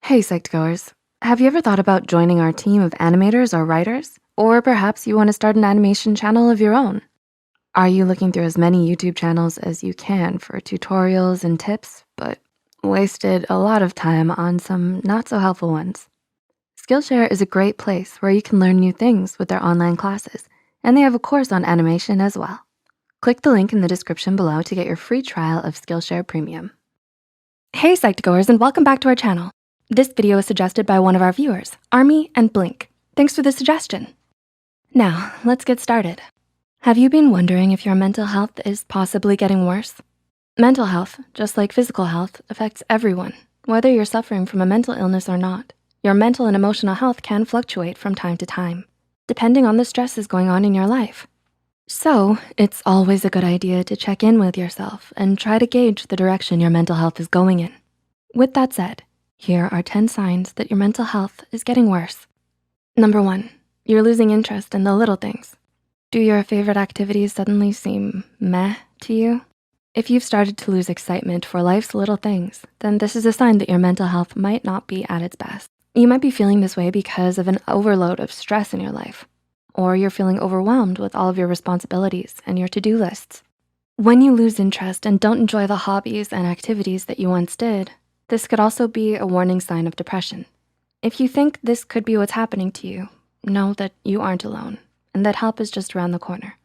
Hey, Psych2Goers. Have you ever thought about joining our team of animators or writers? Or perhaps you wanna start an animation channel of your own? Are you looking through as many YouTube channels as you can for tutorials and tips, but wasted a lot of time on some not so helpful ones? Skillshare is a great place where you can learn new things with their online classes, and they have a course on animation as well. Click the link in the description below to get your free trial of Skillshare Premium. Hey, Psych2Goers, and welcome back to our channel. This video is suggested by one of our viewers, Army and Blink. Thanks for the suggestion. Now, let's get started. Have you been wondering if your mental health is possibly getting worse? Mental health, just like physical health, affects everyone, whether you're suffering from a mental illness or not. Your mental and emotional health can fluctuate from time to time, depending on the stresses going on in your life. So, it's always a good idea to check in with yourself and try to gauge the direction your mental health is going in. With that said, here are 10 signs that your mental health is getting worse. Number 1, you're losing interest in the little things. Do your favorite activities suddenly seem meh to you? If you've started to lose excitement for life's little things, then this is a sign that your mental health might not be at its best. You might be feeling this way because of an overload of stress in your life, or you're feeling overwhelmed with all of your responsibilities and your to-do lists. When you lose interest and don't enjoy the hobbies and activities that you once did, this could also be a warning sign of depression. If you think this could be what's happening to you, know that you aren't alone and that help is just around the corner.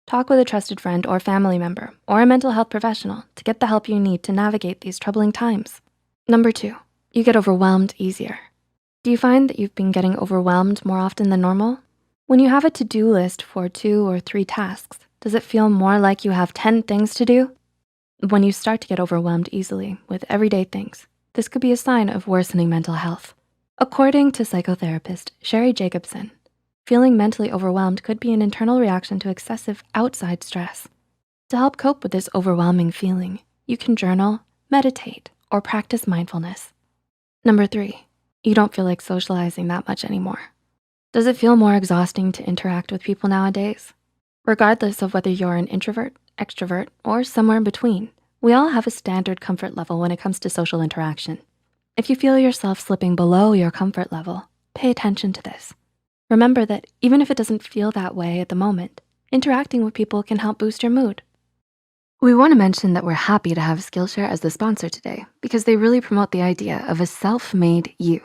Talk with a trusted friend or family member or a mental health professional to get the help you need to navigate these troubling times. Number 2, you get overwhelmed easier. Do you find that you've been getting overwhelmed more often than normal? When you have a to-do list for 2 or 3 tasks, does it feel more like you have 10 things to do? When you start to get overwhelmed easily with everyday things, this could be a sign of worsening mental health. According to psychotherapist Sherry Jacobson, feeling mentally overwhelmed could be an internal reaction to excessive outside stress. To help cope with this overwhelming feeling, you can journal, meditate, or practice mindfulness. Number 3, you don't feel like socializing that much anymore. Does it feel more exhausting to interact with people nowadays? Regardless of whether you're an introvert, extrovert, or somewhere in between, we all have a standard comfort level when it comes to social interaction. If you feel yourself slipping below your comfort level, pay attention to this. Remember that even if it doesn't feel that way at the moment, interacting with people can help boost your mood. We wanna mention that we're happy to have Skillshare as the sponsor today because they really promote the idea of a self-made you.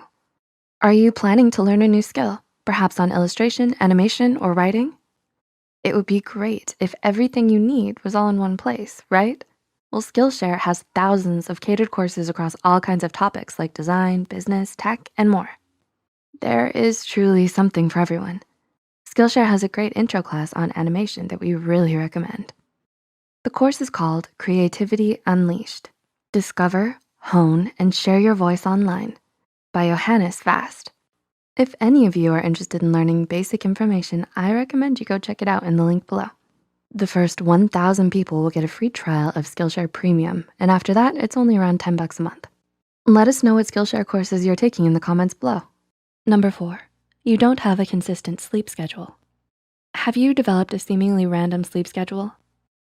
Are you planning to learn a new skill, perhaps on illustration, animation, or writing? It would be great if everything you need was all in one place, right? Well, Skillshare has thousands of catered courses across all kinds of topics like design, business, tech, and more. There is truly something for everyone. Skillshare has a great intro class on animation that we really recommend. The course is called Creativity Unleashed. Discover, hone, and share your voice online by Johannes Vast. If any of you are interested in learning basic information, I recommend you go check it out in the link below. The first 1,000 people will get a free trial of Skillshare Premium, and after that, it's only around 10 bucks a month. Let us know what Skillshare courses you're taking in the comments below. Number 4, you don't have a consistent sleep schedule. Have you developed a seemingly random sleep schedule?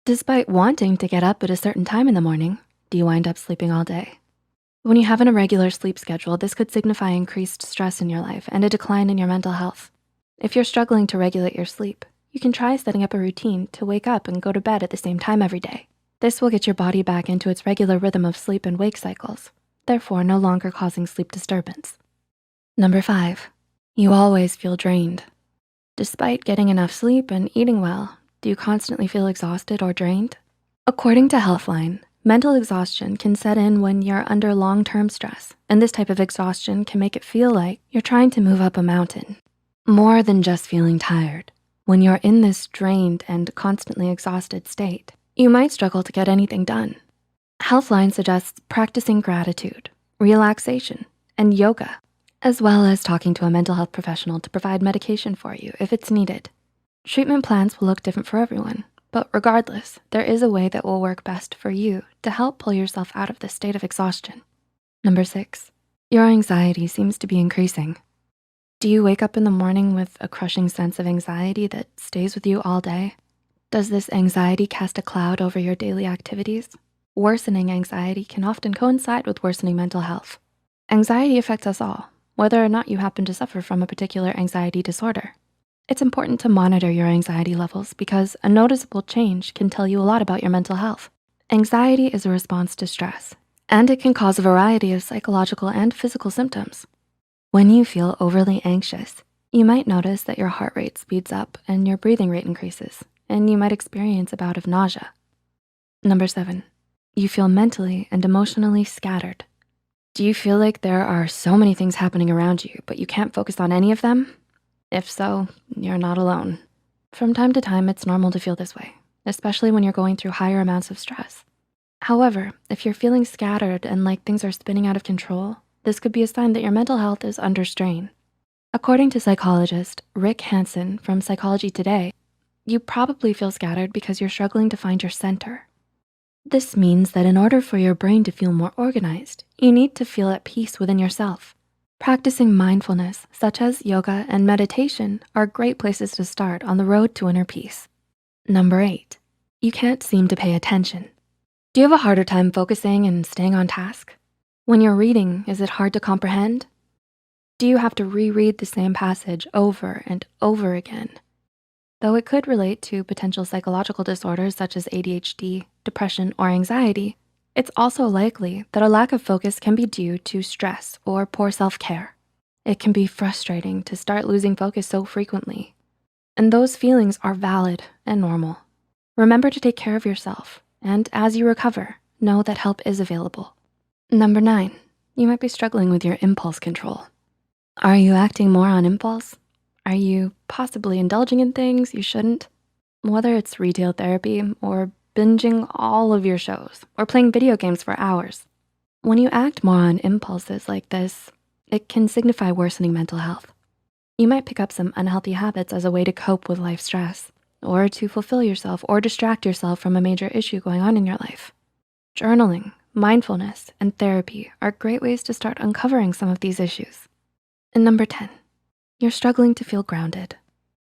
Despite wanting to get up at a certain time in the morning, do you wind up sleeping all day? When you have an irregular sleep schedule, this could signify increased stress in your life and a decline in your mental health. If you're struggling to regulate your sleep, you can try setting up a routine to wake up and go to bed at the same time every day. This will get your body back into its regular rhythm of sleep and wake cycles, therefore no longer causing sleep disturbance. Number 5, you always feel drained. Despite getting enough sleep and eating well, do you constantly feel exhausted or drained? According to Healthline, mental exhaustion can set in when you're under long-term stress, and this type of exhaustion can make it feel like you're trying to move up a mountain. More than just feeling tired, when you're in this drained and constantly exhausted state, you might struggle to get anything done. Healthline suggests practicing gratitude, relaxation, and yoga, as well as talking to a mental health professional to provide medication for you if it's needed. Treatment plans will look different for everyone, but regardless, there is a way that will work best for you to help pull yourself out of this state of exhaustion. Number 6, your anxiety seems to be increasing. Do you wake up in the morning with a crushing sense of anxiety that stays with you all day? Does this anxiety cast a cloud over your daily activities? Worsening anxiety can often coincide with worsening mental health. Anxiety affects us all, whether or not you happen to suffer from a particular anxiety disorder. It's important to monitor your anxiety levels because a noticeable change can tell you a lot about your mental health. Anxiety is a response to stress, and it can cause a variety of psychological and physical symptoms. When you feel overly anxious, you might notice that your heart rate speeds up and your breathing rate increases, and you might experience a bout of nausea. Number 7, you feel mentally and emotionally scattered. Do you feel like there are so many things happening around you, but you can't focus on any of them? If so, you're not alone. From time to time, it's normal to feel this way, especially when you're going through higher amounts of stress. However, if you're feeling scattered and like things are spinning out of control, this could be a sign that your mental health is under strain. According to psychologist Rick Hansen from Psychology Today, you probably feel scattered because you're struggling to find your center. This means that in order for your brain to feel more organized, you need to feel at peace within yourself. Practicing mindfulness, such as yoga and meditation, are great places to start on the road to inner peace. Number 8, you can't seem to pay attention. Do you have a harder time focusing and staying on task? When you're reading, is it hard to comprehend? Do you have to reread the same passage over and over again? Though it could relate to potential psychological disorders such as ADHD, depression, or anxiety, it's also likely that a lack of focus can be due to stress or poor self-care. It can be frustrating to start losing focus so frequently, and those feelings are valid and normal. Remember to take care of yourself, and as you recover, know that help is available. Number 9, you might be struggling with your impulse control. Are you acting more on impulse? Are you possibly indulging in things you shouldn't? Whether it's retail therapy or binging all of your shows or playing video games for hours. When you act more on impulses like this, it can signify worsening mental health. You might pick up some unhealthy habits as a way to cope with life stress or to fulfill yourself or distract yourself from a major issue going on in your life. Journaling, mindfulness, and therapy are great ways to start uncovering some of these issues. And number 10, you're struggling to feel grounded.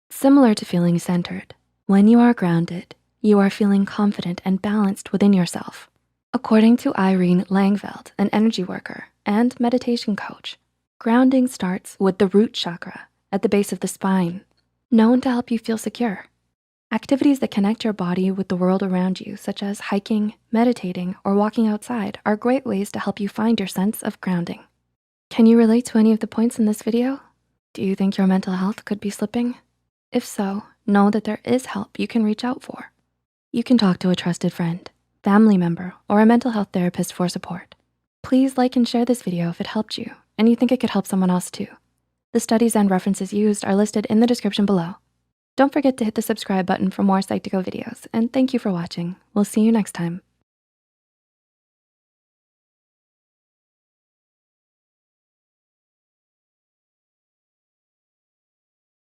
Similar to feeling centered, when you are grounded, you are feeling confident and balanced within yourself. According to Irene Langveld, an energy worker and meditation coach, grounding starts with the root chakra at the base of the spine, known to help you feel secure. Activities that connect your body with the world around you, such as hiking, meditating, or walking outside, are great ways to help you find your sense of grounding. Can you relate to any of the points in this video? Do you think your mental health could be slipping? If so, know that there is help you can reach out for. You can talk to a trusted friend, family member, or a mental health therapist for support. Please like and share this video if it helped you and you think it could help someone else too. The studies and references used are listed in the description below. Don't forget to hit the subscribe button for more Psych2Go videos, and thank you for watching. We'll see you next time.